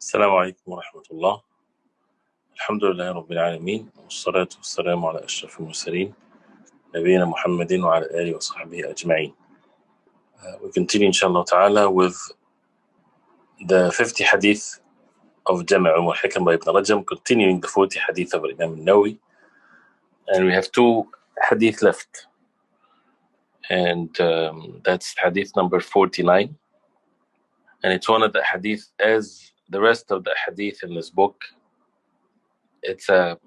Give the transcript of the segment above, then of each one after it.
السلام عليكم ورحمة الله. الحمد لله رب العالمين، والصلاة والسلام على أشرف المرسلين نبينا محمد وعلى آله وصحبه أجمعين. We continue inshallah ta'ala with the 50 hadith of Jami Ulum Hikam by Ibn Rajab, continuing the 40 hadith of Imam al-Nawawi, and we have 2 hadith left, and that's hadith number 49, and it's one of the hadith, as the rest of the hadith in this book. It's a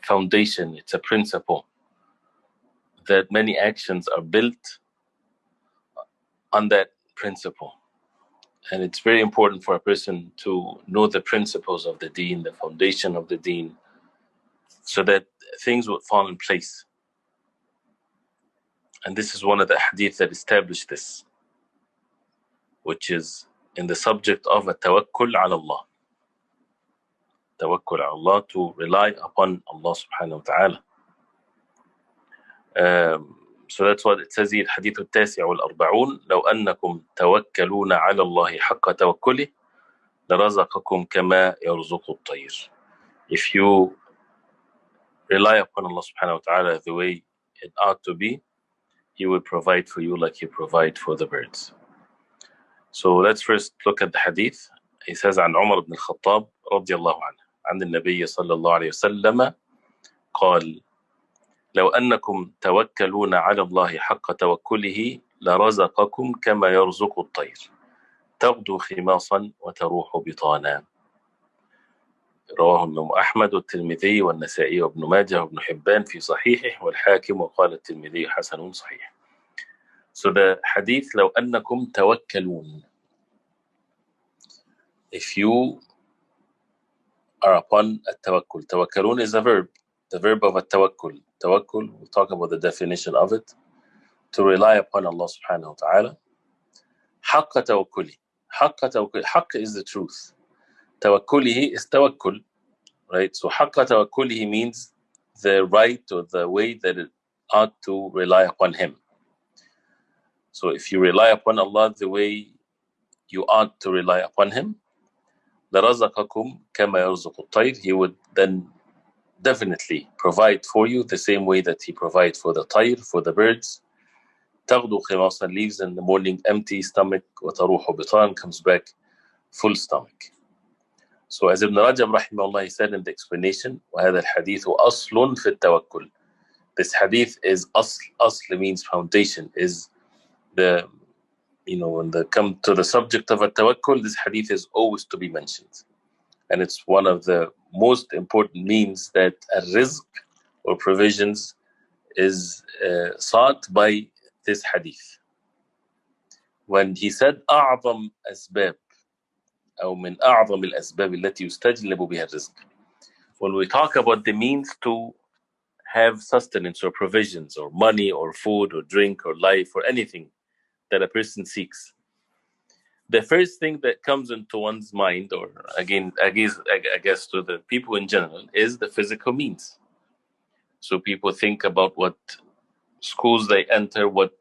foundation, it's a principle that many actions are built on that principle. And it's very important for a person to know the principles of the deen, the foundation of the deen, so that things would fall in place. And this is one of the hadith that established this, which is in the subject of a tawakkul ala Allah. Tawakkul ala Allah, to rely upon Allah subhanahu wa ta'ala. So that's what it says here, الحديث التاسع والأربعون لو أنكم توكلون على الله حق توكله لرزقكم كما يرزق الطير. If you rely upon Allah subhanahu wa ta'ala the way it ought to be, He will provide for you like He provide for the birds. So let's first look at the hadith. He says عن عمر بن الخطاب رضي الله عنه عن النبي صلى الله عليه وسلم قال لو أنكم توكلون على الله حق توكله لرزقكم كما يرزق الطير تغدو خماصا وتروح بطانا. رواه الإمام أحمد والترمذي والنسائي وابن ماجه وابن حبان في صحيحه والحاكم وقال الترمذي حسن صحيح. So the hadith لو أنكم توكلون, if you are upon التوكل. توكلون is a verb, the verb of التوكل. Tawakkul, we'll talk about the definition of it. To rely upon Allah subhanahu wa ta'ala. حق توكله. حق توكله. حق is the truth. توكله is tawakkul, right? So حق توكله means the right or the way that it ought to rely upon Him. So if you rely upon Allah the way you ought to rely upon Him, لرزقكم كما يرزق الطير, He would then definitely provide for you the same way that He provides for the tayr, for the birds. تغدو خماصا, leaves in the morning empty stomach, وتروح بطان, comes back full stomach. So as Ibn Rajab rahimahullah, he said in the explanation, وهذا الحديث أصل في التوكل. This hadith is asl means foundation, is the, when they come to the subject of a tawakkul, this hadith is always to be mentioned. And it's one of the most important means that a rizq or provisions is sought by this hadith. When he said أعظم أسباب أو من أعظم الأسباب التي يستجلب بها الرزق, when we talk about the means to have sustenance or provisions or money or food or drink or life or anything that a person seeks, the first thing that comes into one's mind, or again, I guess to the people in general, is the physical means. So people think about what schools they enter, what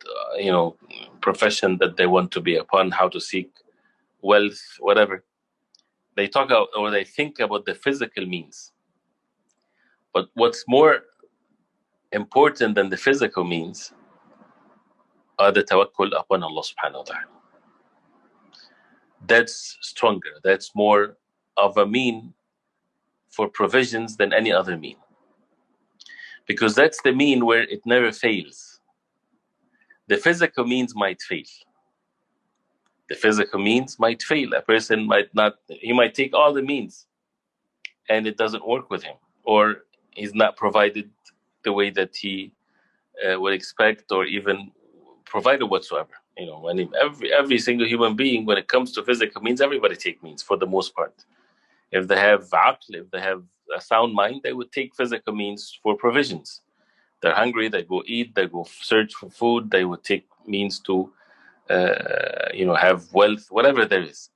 profession that they want to be upon, how to seek wealth, whatever. They talk about, or they think about the physical means. But what's more important than the physical means are the tawakkul upon Allah subhanahu wa ta'ala. That's stronger, that's more of a mean for provisions than any other mean. Because that's the mean where it never fails. The physical means might fail. The physical means might fail. A person might not, he might take all the means and it doesn't work with him, or he's not provided the way that he would expect or even provided whatsoever. When every single human being, when it comes to physical means, everybody take means for the most part. If they have aql, if they have a sound mind, they would take physical means for provisions. They're hungry, they go eat, they go search for food, they would take means to have wealth, whatever there is.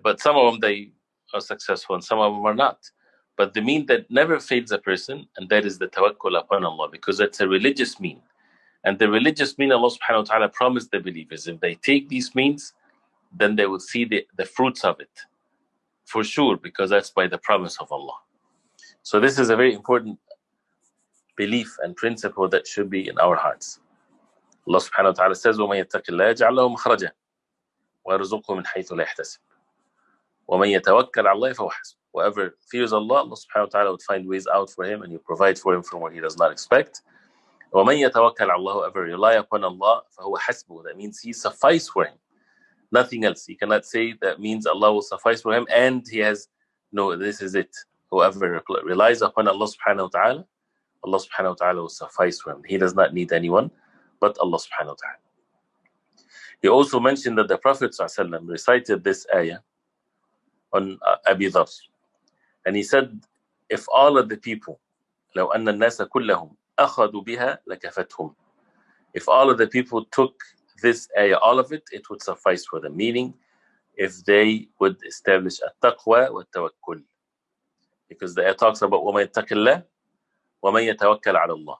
But some of them, they are successful and some of them are not. But the mean that never fails a person, and that is the tawakkul upon Allah, because that's a religious mean. And the religious mean, Allah subhanahu wa ta'ala promised the believers, if they take these means, then they will see the fruits of it. For sure, because that's by the promise of Allah. So this is a very important belief and principle that should be in our hearts. Allah subhanahu wa ta'ala says, وَمَن يَتَّقِ اللَّهَ يَجْعَل لَهُ مَخْرَجًا وَيَرْزُقْهُ مِنْ حَيْثُ لَا يَحْتَسِبُ وَمَن يَتَوَكَّلْ عَلَى اللَّهِ فَهُوَ حَسْبُهُ. Whoever fears Allah, Allah subhanahu wa ta'ala would find ways out for him, and you provide for him from where he does not expect. وَمَن يَتَوَكَّلْ عَلَى اللَّهِ, whoever rely upon Allah, فَهُوَ حَسْبُهُ. That means he suffice for him. Nothing else. He cannot say that means Allah will suffice for him and he has, no, this is it. Whoever relies upon Allah subhanahu wa ta'ala, Allah subhanahu wa ta'ala will suffice for him. He does not need anyone but Allah subhanahu wa ta'ala. He also mentioned that the Prophet sallallahu alaihi wasallam recited this ayah on Abi Dhar. And he said, if all of the people, لو أن الناس كلهم أخذوا بها لكفتهم. If all of the people took this ayah, all of it, it would suffice for them. Meaning, if they would establish at-taqwa wa tawakkul. Because the ayah talks about وَمَن يَتَّقِ اللَّهَ وَمَن يَتَوَكَّلْ عَلَى اللَّهِ.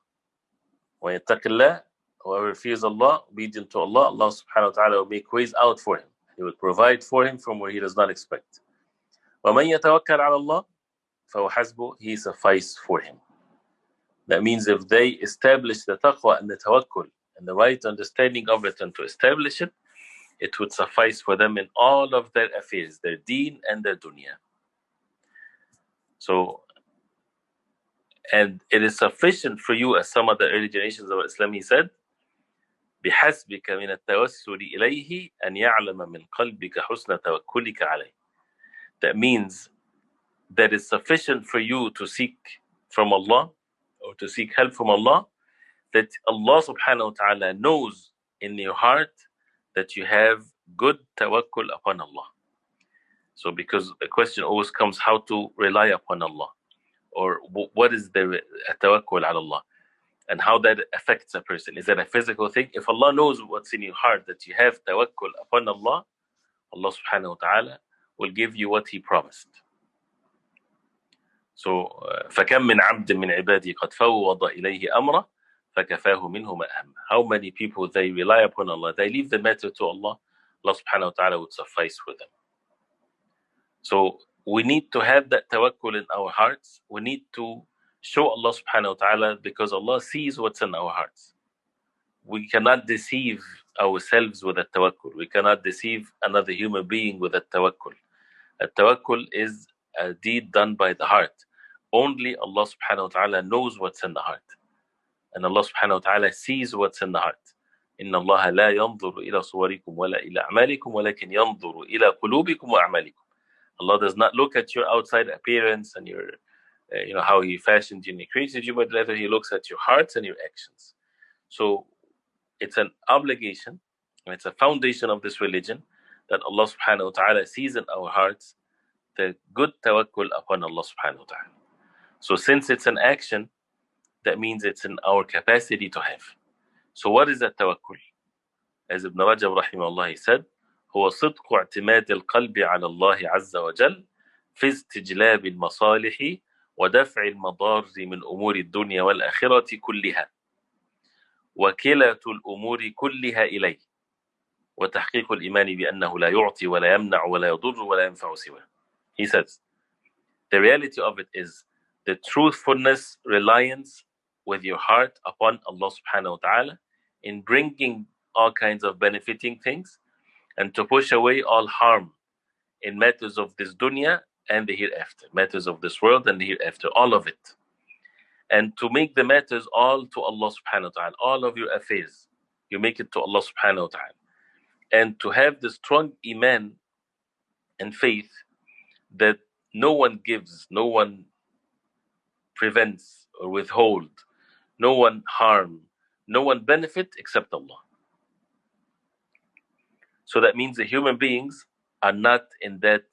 وَمَن يَتَّقِ اللَّهَ, whoever fears Allah, obedient to Allah, Allah subhanahu wa ta'ala will make ways out for him. He will provide for him from where he does not expect. وَمَن يَتَوَكَّلْ عَلَى اللَّهِ فَهُوَ حَسْبُهُ, he suffice for him. That means if they establish the taqwa and the tawakkul and the right understanding of it and to establish it, it would suffice for them in all of their affairs, their deen and their dunya. So, and it is sufficient for you, as some of the early generations of Islam, he said, بِحَسْبِكَ مِنَ التَّوَسُّلِ إِلَيْهِ أَنْ يَعْلَمَ مِنْ قَلْبِكَ حُسْنَ تَوَكُّلِكَ عَلَيْهِ. That means that it's sufficient for you to seek from Allah, or to seek help from Allah, that Allah subhanahu wa ta'ala knows in your heart that you have good tawakkul upon Allah. So because the question always comes how to rely upon Allah, or what is the tawakkul ala Allah, and how that affects a person. Is that a physical thing? If Allah knows what's in your heart, that you have tawakkul upon Allah, Allah subhanahu wa ta'ala will give you what He promised. So, فَكَمْ مِنْ عَبْدٍ مِنْ عِبَادِي قَدْ فَوَّضَ إِلَيْهِ أَمْرَهُ فَكَفَاهُ مِنْهُ مَا أَهَمَّ. How many people, they rely upon Allah, they leave the matter to Allah, Allah subhanahu wa ta'ala would suffice for them. So we need to have that tawakkul in our hearts. We need to show Allah subhanahu wa ta'ala, because Allah sees what's in our hearts. We cannot deceive ourselves with a tawakkul. We cannot deceive another human being with a tawakkul. A tawakkul is a deed done by the heart. Only Allah subhanahu wa ta'ala knows what's in the heart. And Allah subhanahu wa ta'ala sees what's in the heart. إِنَّ اللَّهَ لَا يَنظُرُ إِلَى صُوَرِكُمْ وَلَا إِلَى أَعْمَالِكُمْ وَلَكِنْ يَنظُرُ إِلَى قُلُوبِكُمْ وَأَعْمَالِكُمْ. Allah does not look at your outside appearance and your, how He fashioned you and He created you, but rather He looks at your hearts and your actions. So it's an obligation, and it's a foundation of this religion, that Allah subhanahu wa ta'ala sees in our hearts the good tawakkul upon Allah subhanahu wa ta'ala. So since it's an action, that means it's in our capacity to have. So what is that tawakkul? As Ibn Rajab rahimahullah, he said, هو صدق اعتماد القلب على الله عز وجل في استجلاب المصالح ودفع المضار من أمور الدنيا والآخرة كلها وكلة الأمور كلها إليه وتحقيق الإيمان بأنه لا يعطي ولا يمنع ولا يضر ولا ينفع سواه. He says, the reality of it is the truthfulness, reliance with your heart upon Allah subhanahu wa ta'ala in bringing all kinds of benefiting things, and to push away all harm in matters of this dunya and the hereafter, matters of this world and the hereafter, all of it. And to make the matters all to Allah subhanahu wa ta'ala, all of your affairs, you make it to Allah subhanahu wa ta'ala. And to have the strong iman and faith that no one gives, no one prevents or withhold, no one harm, no one benefit except Allah. So that means the human beings are not in that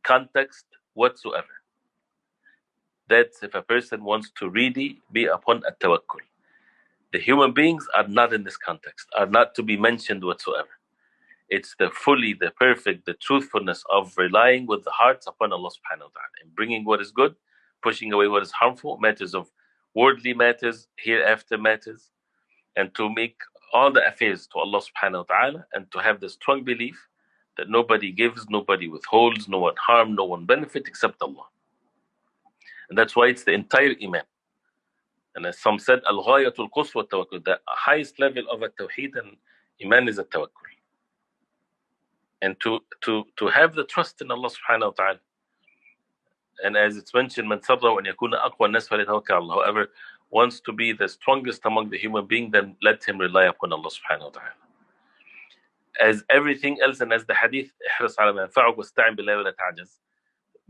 context whatsoever. That's if a person wants to really be upon a tawakkul. The human beings are not in this context, are not to be mentioned whatsoever. It's the fully, the perfect, the truthfulness of relying with the hearts upon Allah subhanahu wa ta'ala and bringing what is good, pushing away what is harmful, matters of worldly matters, hereafter matters, and to make all the affairs to Allah subhanahu wa ta'ala, and to have the strong belief that nobody gives, nobody withholds, no one harm, no one benefit except Allah. And that's why it's the entire Iman. And as some said, al-ghayatul quswa tawakkul, the highest level of a tawheed and Iman is a tawakkul. And to have the trust in Allah subhanahu wa ta'ala. And as it's mentioned, man sarra an yakuna aqwa an-nas falyatawakkal Allah. Whoever wants to be the strongest among the human beings, then let him rely upon Allah subhanahu wa ta'ala. As everything else, and as the hadith, احرص على ما ينفعك واستعن بالله ولا تعجز.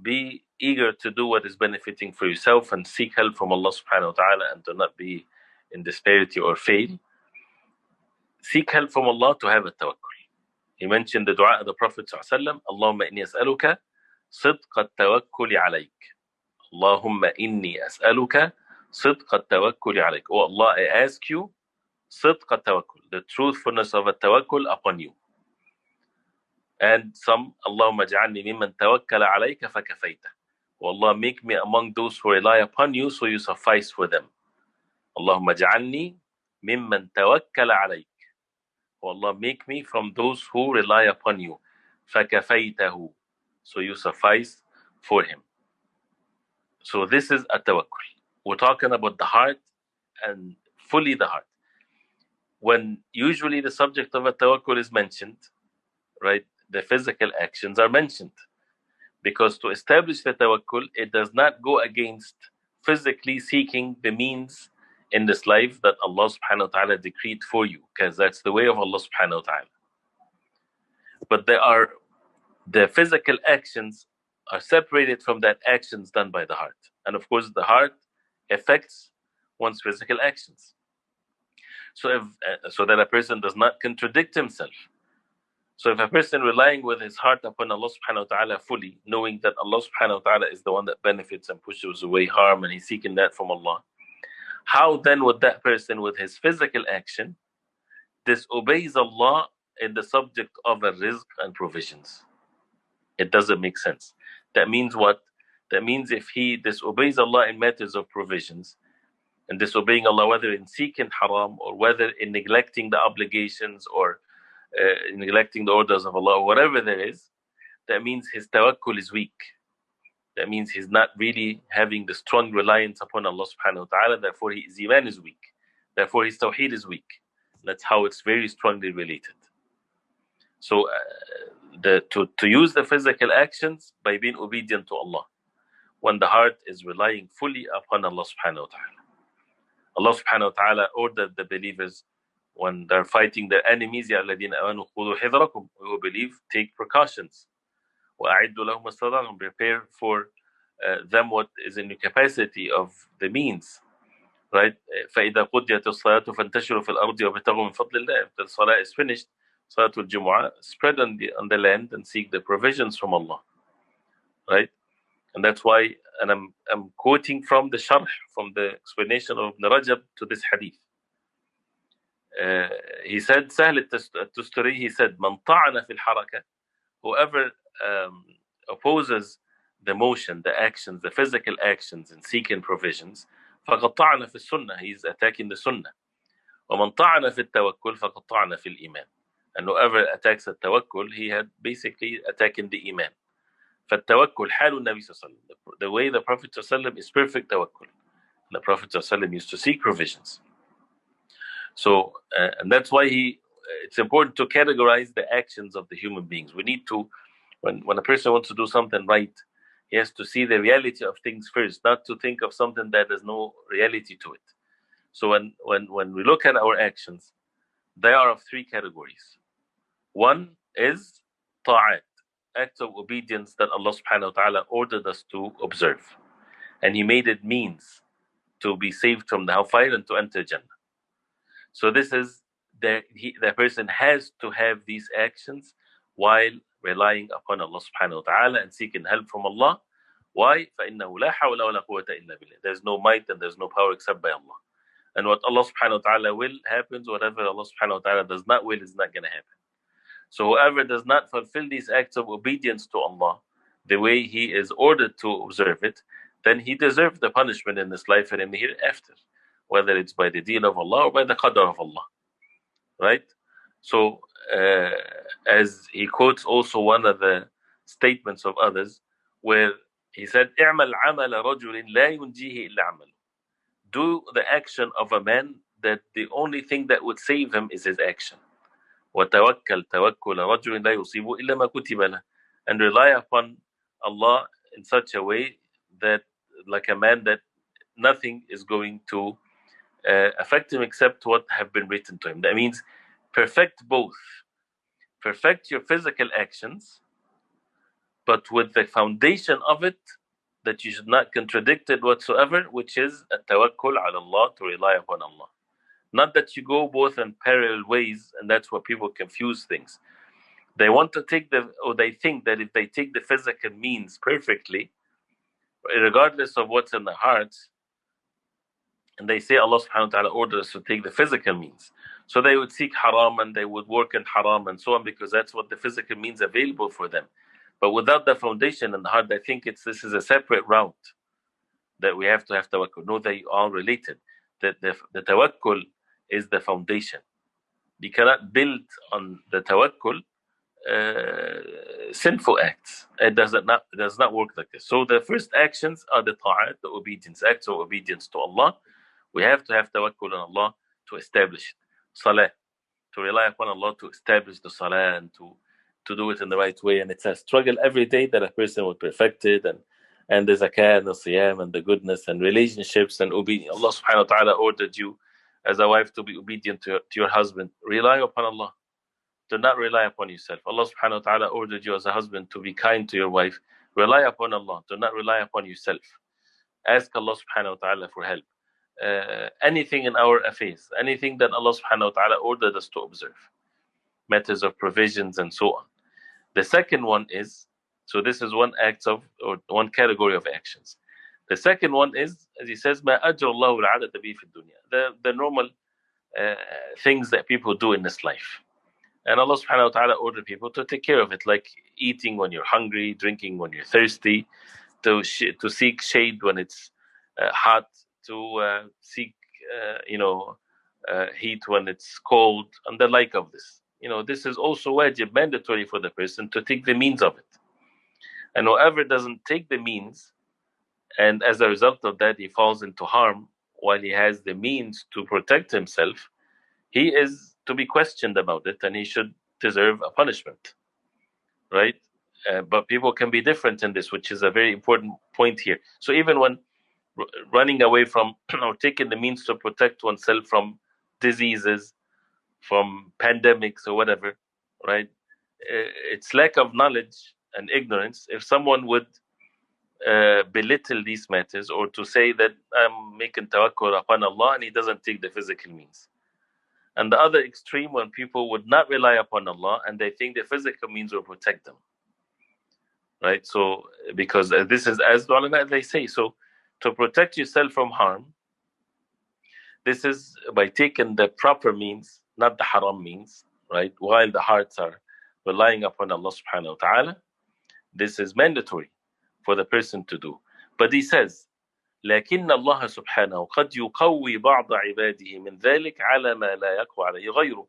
Be eager to do what is benefiting for yourself and seek help from Allah subhanahu wa ta'ala, and do not be in disparity or fail. Seek help from Allah to have a tawakkul. He mentioned the dua of the Prophet sallallahu alaihi wasallam, Allahumma inni as'aluka صدق التوكل عليك. اللهم إني أسألك صدق التوكل عليك. Oh Allah, I ask you صدق التوكل, the truthfulness of a tawakkul upon you. And some, اللهم اجعلني ممن توكل عليك فكفيته. Oh Allah, make me among those who rely upon you, so you suffice for them. اللهم اجعلني ممن توكل عليك. Oh Allah, make me from those who rely upon you. فكفيته, so you suffice for him. So this is a tawakkul. We're talking about the heart and fully the heart. When usually the subject of a tawakkul is mentioned, right, the physical actions are mentioned. Because to establish the tawakkul, it does not go against physically seeking the means in this life that Allah subhanahu wa ta'ala decreed for you, because that's the way of Allah subhanahu wa ta'ala. But the physical actions are separated from that actions done by the heart. And of course, the heart affects one's physical actions. So that a person does not contradict himself. So if a person relying with his heart upon Allah subhanahu wa ta'ala fully, knowing that Allah subhanahu wa ta'ala is the one that benefits and pushes away harm, and he's seeking that from Allah, how then would that person with his physical action disobeys Allah in the subject of a rizq and provisions? It doesn't make sense. That means what? That means if he disobeys Allah in matters of provisions, and disobeying Allah whether in seeking haram or whether in neglecting the obligations or neglecting the orders of Allah, or whatever there is, that means his tawakkul is weak. That means he's not really having the strong reliance upon Allah subhanahu wa ta'ala, therefore his iman is weak. Therefore his tawheed is weak. That's how it's very strongly related. So to use the physical actions by being obedient to Allah, when the heart is relying fully upon Allah subhanahu wa ta'ala. Allah subhanahu wa ta'ala ordered the believers when they're fighting their enemies, يَا الَّذِينَ آمَنُوا خُذُوا حِذْرَكُمْ, who believe, take precautions. وَأَعِدُّوا لَهُمْ اسْتَطَعْتُمْ, prepare for them what is in your capacity of the means. Right? فَإِذَا قُضِيَتِ الصَّلَاةُ فَانْتَشِرُوا فِي الْأَرْضِ وَابْتَغُوا مِنْ فَضْلِ اللَّهِ. If the salah is finished, Salatul Jumu'ah, spread on the land and seek the provisions from Allah. Right? And that's why, and I'm quoting from the sharh, from the explanation of Ibn Rajab to this hadith. He said, Sahl al-Tustari, he said, Man ta'ana fil haraka, whoever opposes the motion, the actions, the physical actions in seeking provisions, فَقَدْ طَعَنَ فِي السُنَّةِ, he's attacking the sunnah. وَمَنْ طَعَنَ فِي التَّوَكُّلِ فَقَدْ طَعَنَ فِي الْإِيمَانِ. And whoever attacks the tawakkul, he had basically attacking the iman. فَالتَّوَكُّلْ حَالُ النَّبِي صلى الله عليه وسلم. The way the Prophet صلى الله عليه وسلم is perfect tawakkul. The Prophet صلى الله عليه وسلم used to seek provisions. So, and that's why it's important to categorize the actions of the human beings. We need to, when a person wants to do something right, he has to see the reality of things first, not to think of something that has no reality to it. So when we look at our actions, they are of three categories. One is ta'at, acts of obedience that Allah subhanahu wa ta'ala ordered us to observe. And He made it means to be saved from the hellfire and to enter Jannah. So this is, the person has to have these actions while relying upon Allah subhanahu wa ta'ala and seeking help from Allah. Why? فَإِنَّهُ لَا حَوْلَ وَلَا قُوَّةَ إِلَّا بِاللَّهِ. There's no might and there's no power except by Allah. And what Allah subhanahu wa ta'ala will happens, whatever Allah subhanahu wa ta'ala does not will is not going to happen. So whoever does not fulfill these acts of obedience to Allah the way he is ordered to observe it, then he deserves the punishment in this life and in the hereafter, whether it's by the deen of Allah or by the qadr of Allah. Right? So as he quotes also one of the statements of others, where he said, "اعمل عمل رجل لا ينجيه إلا عمله." Do the action of a man that the only thing that would save him is his action. وتوكل توكل رجل لا يصيبه إلا ما كتب له. And rely upon Allah in such a way that, like a man, that nothing is going to affect him except what have been written to him. That means perfect both. Perfect your physical actions, but with the foundation of it that you should not contradict it whatsoever, which is a tawakkul ala Allah, to rely upon Allah. Not that you go both in parallel ways, and that's where people confuse things. They want to take or they think that if they take the physical means perfectly, regardless of what's in their hearts, and they say Allah subhanahu wa ta'ala orders us to take the physical means. So they would seek haram and they would work in haram and so on, because that's what the physical means available for them. But without the foundation in the heart, they think this is a separate route that we have to have tawakkul. No, they are related. The tawakkul is the foundation. You cannot build on the tawakkul sinful acts. It does not work like this. So the first actions are the ta'at, the obedience, acts of obedience to Allah. We have to have tawakkul on Allah to establish it. Salah, to rely upon Allah to establish the salah and to do it in the right way. And it's a struggle every day that a person would perfect it, and the zakah and the siyam and the goodness and relationships and obedience. Allah subhanahu wa ta'ala ordered you as a wife to be obedient to your husband. Rely upon Allah. Do not rely upon yourself. Allah subhanahu wa ta'ala ordered you as a husband to be kind to your wife. Rely upon Allah. Do not rely upon yourself. Ask Allah subhanahu wa ta'ala for help. Anything in our affairs, anything that Allah subhanahu wa ta'ala ordered us to observe, matters of provisions and so on. The second one is, so this is one one category of actions. The second one is, as he says, ما أجر الله العادة به في الدنيا, the normal things that people do in this life. And Allah subhanahu wa ta'ala ordered people to take care of it, like eating when you're hungry, drinking when you're thirsty, to seek shade when it's hot, to seek heat when it's cold, and the like of this. This is also wajib, mandatory for the person to take the means of it. And whoever doesn't take the means, and as a result of that he falls into harm while he has the means to protect himself, he is to be questioned about it, and he should deserve a punishment, right? But people can be different in this, which is a very important point here. So even when running away from or taking the means to protect oneself from diseases, from pandemics or whatever, right? It's lack of knowledge and ignorance if someone would belittle these matters, or to say that I'm making tawakkul upon Allah and he doesn't take the physical means. And the other extreme, when people would not rely upon Allah and they think the physical means will protect them, right? So because this is, as the ulama they say, so to protect yourself from harm, this is by taking the proper means, not the haram means, right? While the hearts are relying upon Allah subhanahu wa ta'ala, this is mandatory for the person to do. But he says, لكن الله سبحانه قد يقوي بعض عباده من ذلك على ما لا يقوى عليه غيره.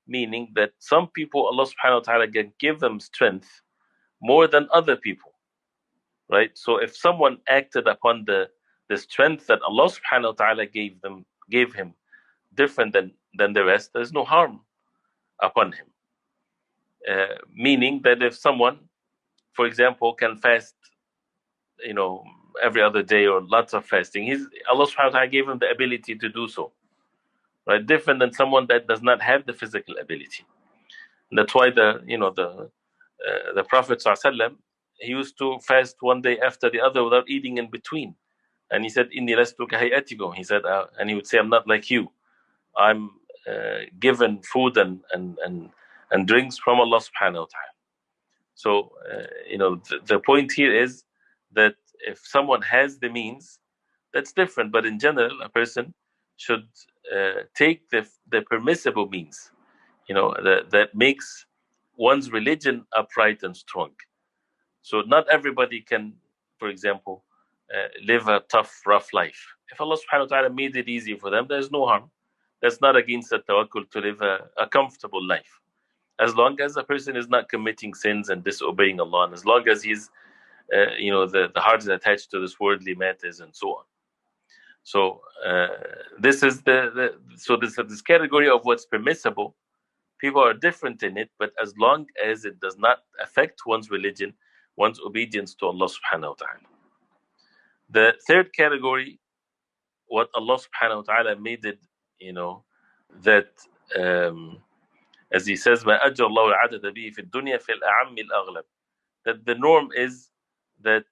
Meaning that some people, Allah subhanahu wa ta'ala can give them strength more than other people, right? So if someone acted upon the strength that Allah subhanahu wa ta'ala gave him different than the rest, there's no harm upon him. Meaning that if someone, for example, can fast, every other day or lots of fasting, Allah subhanahu wa ta'ala gave him the ability to do so, right? Different than someone that does not have the physical ability. And that's why the Prophet sallallahu alaihi wasallam, he used to fast one day after the other without eating in between. And he said, "Inni lastu kahayatikum." He said, and he would say, "I'm not like you. I'm given food and drinks from Allah subhanahu wa ta'ala." So, the point here is that if someone has the means, that's different. But in general, a person should take the permissible means, that makes one's religion upright and strong. So not everybody can, for example, live a tough, rough life. If Allah subhanahu wa ta'ala made it easy for them, there's no harm. That's not against the tawakkul to live a comfortable life. as long as a person is not committing sins and disobeying Allah, and as long as he's, the heart is attached to this worldly matters and so on. So this is this category of what's permissible. People are different in it, but as long as it does not affect one's religion, one's obedience to Allah subhanahu wa ta'ala. The third category, what Allah subhanahu wa ta'ala made it, that as he says, ما أجر الله العدد به في الدنيا في الأعم الأغلب, that the norm is that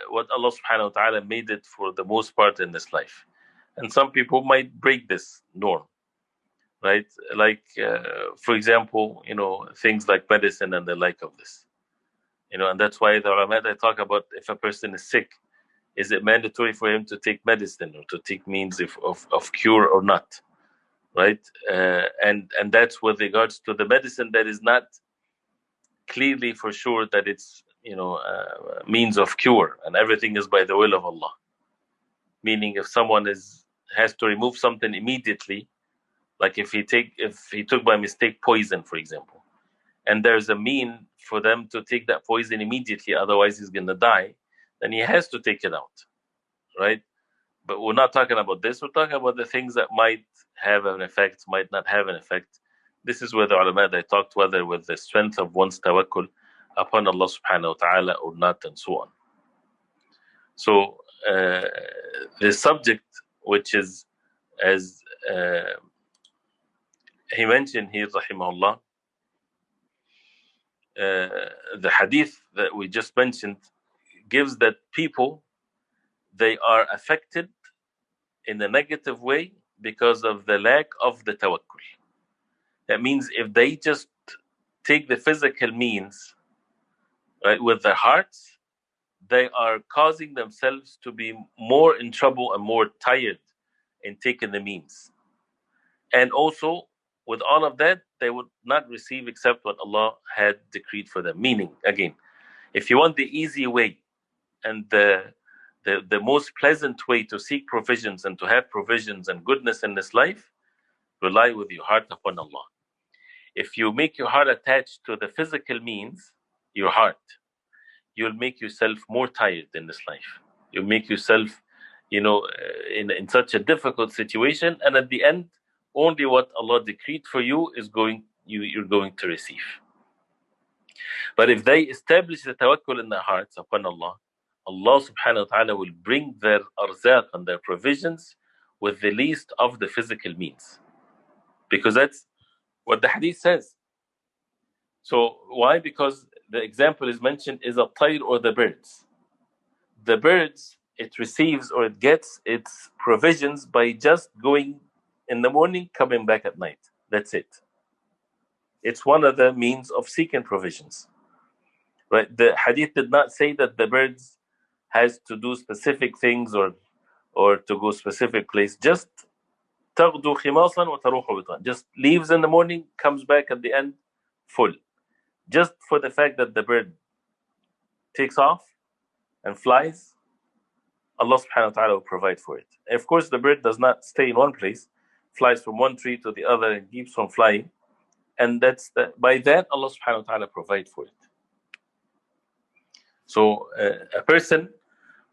what Allah subhanahu wa ta'ala made it for the most part in this life. And some people might break this norm, right? Like, for example, things like medicine and the like of this. And that's why the ulama, they talk about if a person is sick, is it mandatory for him to take medicine or to take means of cure or not, right? And that's with regards to the medicine that is not clearly for sure that it's means of cure, and everything is by the will of Allah. Meaning, if someone has to remove something immediately, like if he took by mistake poison, for example, and there's a mean for them to take that poison immediately, otherwise he's going to die, then he has to take it out, right? But we're not talking about this. We're talking about the things that might have an effect, might not have an effect. This is where the ulama, they talked whether with the strength of one's tawakkul upon Allah subhanahu wa ta'ala or not, and so on. So the subject, which is, as he mentioned here, rahimahullah, the hadith that we just mentioned gives that people, they are affected in a negative way because of the lack of the tawakkul. That means if they just take the physical means, right, with their hearts, they are causing themselves to be more in trouble and more tired in taking the means. And also, with all of that, they would not receive except what Allah had decreed for them. Meaning, again, if you want the easy way and the most pleasant way to seek provisions and to have provisions and goodness in this life, rely with your heart upon Allah. If you make your heart attached to the physical means, your heart, you'll make yourself more tired in this life. You'll make yourself, in such a difficult situation, and at the end, only what Allah decreed for you is you're going to receive. But if they establish the tawakkul in their hearts upon Allah, Allah subhanahu wa ta'ala will bring their arzaq and their provisions with the least of the physical means. Because that's what the hadith says. So why? Because the example is mentioned is a tayr, or the birds. The birds, it receives or it gets its provisions by just going in the morning, coming back at night. That's it. It's one of the means of seeking provisions. Right? The hadith did not say that the birds has to do specific things or to go specific place. Just تغدو خماصا وتروح بطانا. Just leaves in the morning, comes back at the end full. Just for the fact that the bird takes off and flies, Allah subhanahu wa ta'ala will provide for it. Of course, the bird does not stay in one place, flies from one tree to the other and keeps on flying. And by that, Allah subhanahu wa ta'ala provides for it. So a person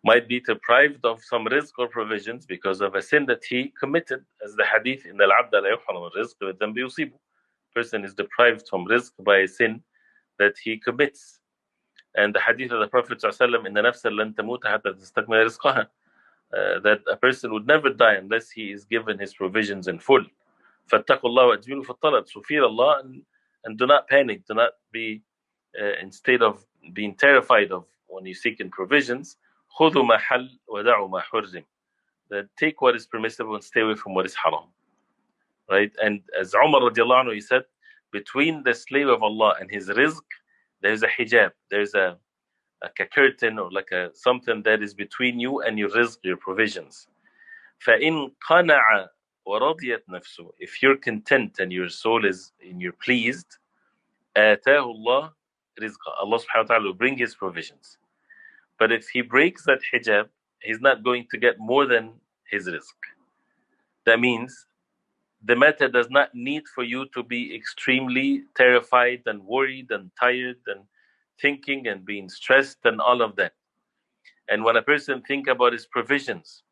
might be deprived of some rizq or provisions because of a sin that he committed, as the hadith in al-abd la yuhram al-rizq wa dhanbi yusibu. Person is deprived from rizq by a sin that he commits. And the hadith of the Prophet ﷺ, إن نفسا لن تموت حتى تستكمل رزقها, that a person would never die unless he is given his provisions in full. فاتقوا الله وأجملوا في الطلب. So fear Allah and do not panic, do not be instead of being terrified of when you seek in provisions. خذوا ما حل ودعوا ما حرم. That take what is permissible and stay away from what is haram. Right? And as Umar radiallahu anhu, he said, between the slave of Allah and his rizq, there's a hijab, there's like a curtain, or like something that is between you and your rizq, your provisions. فَإِن قَنَعَ وَرَضِيَتْ نَفْسُهُ. If you're content and your soul is and you're pleased, آتَاهُ اللَّهُ رِزْقًا. Allah subhanahu wa ta'ala will bring his provisions. But if he breaks that hijab, he's not going to get more than his rizq. That means the matter does not need for you to be extremely terrified and worried and tired and thinking and being stressed and all of that. And when a person think about his provisions,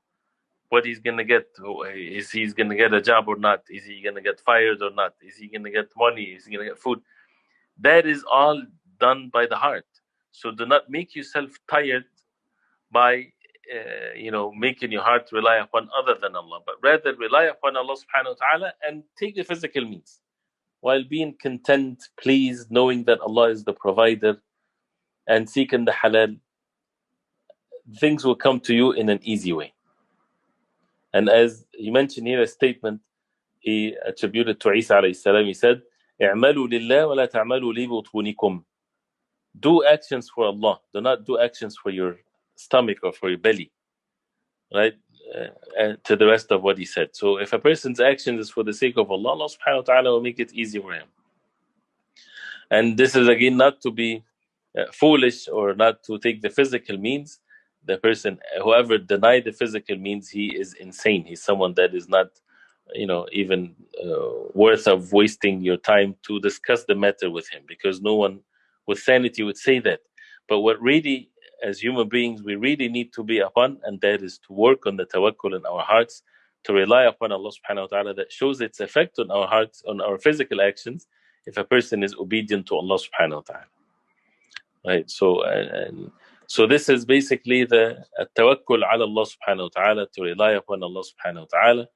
what he's going to get, is he going to get a job or not? Is he going to get fired or not? Is he going to get money? Is he going to get food? That is all done by the heart. So do not make yourself tired by making your heart rely upon other than Allah, but rather rely upon Allah subhanahu wa ta'ala and take the physical means while being content, pleased, knowing that Allah is the provider and seeking the halal. Things will come to you in an easy way. And as he mentioned here, a statement he attributed to Isa alayhi salam, he said, اعملوا لله ولا تعملوا لبطونكم. Do actions for Allah, do not do actions for your stomach or for your belly, right? And to the rest of what he said. So if a person's action is for the sake of Allah, Allah subhanahu wa ta'ala will make it easy for him. And this is again not to be foolish or not to take the physical means. The person, whoever denied the physical means, he is insane. He's someone that is not, even worth of wasting your time to discuss the matter with him, because no one with sanity would say that. But what really, as human beings, we really need to be upon, and that is to work on the tawakkul in our hearts, to rely upon Allah subhanahu wa ta'ala. That shows its effect on our hearts, on our physical actions, if a person is obedient to Allah subhanahu wa ta'ala. Right? So this is basically the tawakkul ala Allah subhanahu wa ta'ala, to rely upon Allah subhanahu wa ta'ala,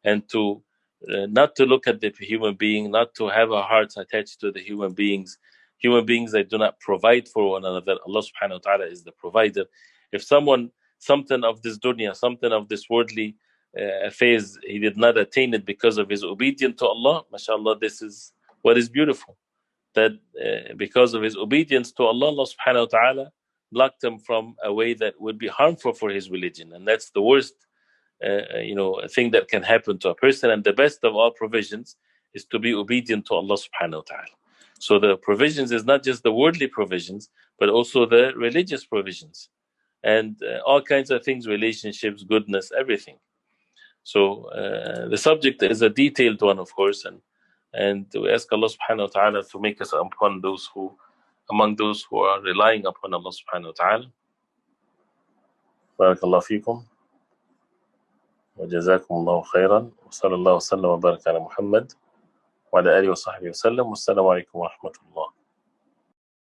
and to not to look at the human being, not to have our hearts attached to the human beings that do not provide for one another. Allah subhanahu wa ta'ala is the provider. If something of this dunya, something of this worldly affairs, he did not attain it because of his obedience to Allah, mashallah, this is what is beautiful. That because of his obedience to Allah, Allah subhanahu wa ta'ala blocked him from a way that would be harmful for his religion. And that's the worst thing that can happen to a person. And the best of all provisions is to be obedient to Allah subhanahu wa ta'ala. So the provisions is not just the worldly provisions, but also the religious provisions and all kinds of things, relationships, goodness, everything. So the subject is a detailed one, of course, and we ask Allah subhanahu wa ta'ala to make us among those who are relying upon Allah subhanahu wa ta'ala. Barakallahu feekum. وجزاكم الله خيرا وصلى الله وسلم وبارك على محمد وعلى آله وصحبه وسلم والسلام عليكم ورحمة الله.